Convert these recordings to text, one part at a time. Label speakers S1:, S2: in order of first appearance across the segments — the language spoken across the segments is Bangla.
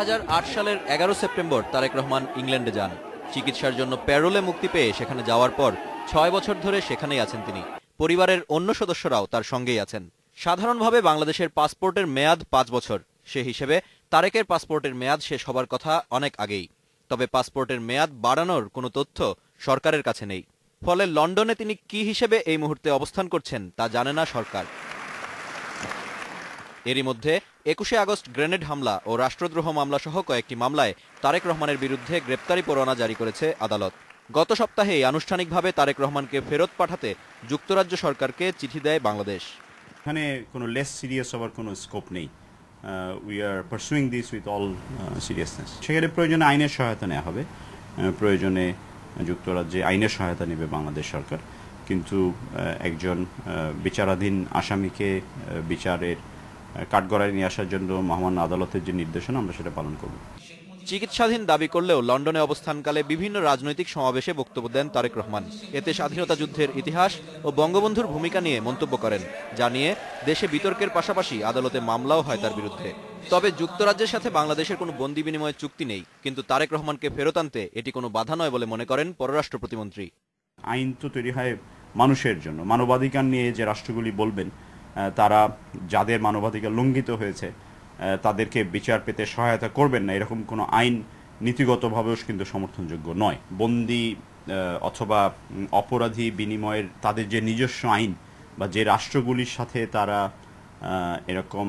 S1: 2008 সালের 11 সেপ্টেম্বর তারেক রহমান ইংল্যান্ডে যান। চিকিৎসার জন্য প্যারোলে মুক্তি পেয়ে সেখানে যাওয়ার পর 6 বছর ধরে সেখানেই আছেন তিনি। পরিবারের অন্য সদস্যরাও তার সঙ্গেই আছেন। সাধারণভাবে বাংলাদেশের পাসপোর্টের মেয়াদ 5 বছর। সে হিসেবে তারেকের পাসপোর্টের মেয়াদ শেষ হবার কথা অনেক আগেই। তবে পাসপোর্টের মেয়াদ বাড়ানোর কোনো তথ্য সরকারের কাছে নেই। ফলে লন্ডনে তিনি কি হিসেবে এই মুহূর্তে অবস্থান করছেন তা জানে না সরকার। এরই মধ্যে 21শে আগস্ট গ্রেনেড হামলা ও রাষ্ট্রদ্রোহ মামলা সহ কয়েকটি মামলায় তারেক রহমানের বিরুদ্ধে গ্রেপ্তারি পরোয়ানা জারি করেছে আদালত। গত সপ্তাহেই আনুষ্ঠানিকভাবে তারেক রহমানকে ফেরত পাঠাতে যুক্তরাজ্য সরকারকে চিঠি দেয় বাংলাদেশ।
S2: এখানে কোনো লেস সিরিয়াস হওয়ার কোনো স্কোপ নেই। We are pursuing this with all seriousness. সেখানে প্রয়োজনে আইনের সহায়তা নেওয়া হবে, প্রয়োজনে যুক্তরাজ্যে আইনের সহায়তা নেবে বাংলাদেশ সরকার। কিন্তু একজন বিচারাধীন আসামিকে বিচারের কাঠগড়ায় নিয়ে আসার জন্য মহামান্য আদালতের যে নির্দেশনা, আমরা সেটা পালন করব।
S1: চিকিৎসাধীন দাবি করলেও লন্ডনে অবস্থানকালে বিভিন্ন রাজনৈতিক সমাবেশে বক্তব্য দেন তারেক রহমান। এতে স্বাধীনতা যুদ্ধের ইতিহাস ও বঙ্গবন্ধুর ভূমিকা নিয়ে মন্তব্য করেন, যা নিয়ে দেশে বিতর্কের পাশাপাশি আদালতে মামলাও হয় তার বিরুদ্ধে। তবে যুক্তরাজ্যের সাথে বাংলাদেশের কোনো বন্দি বিনিময় চুক্তি নেই, কিন্তু তারেক রহমানকে ফেরত আনতে এটি কোনো বাধা নয় বলে মনে করেন পররাষ্ট্র প্রতিমন্ত্রী।
S2: আইন তো তৈরি হয় মানুষের জন্য। মানবাধিকার নিয়ে যে রাষ্ট্রগুলি বলবেন, তারা যাদের মানবাধিকার লঙ্ঘিত হয়েছে তাদেরকে বিচার পেতে সহায়তা করবেন না, এরকম কোনো আইন নীতিগতভাবেও কিন্তু সমর্থনযোগ্য নয়। বন্দী অথবা অপরাধী বিনিময়ের তাদের যে নিজস্ব আইন বা যে রাষ্ট্রগুলির সাথে তারা এরকম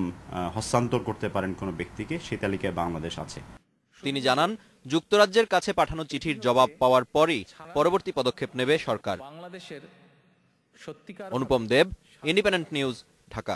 S2: হস্তান্তর করতে পারেন কোনো ব্যক্তিকে, সেই তালিকায় বাংলাদেশ আছে।
S1: তিনি জানান, যুক্তরাজ্যের কাছে পাঠানো চিঠির জবাব পাওয়ার পরই পরবর্তী পদক্ষেপ নেবে সরকার। অনুপম দেব, ইন্ডিপেন্ডেন্ট নিউজ, ঢাকা।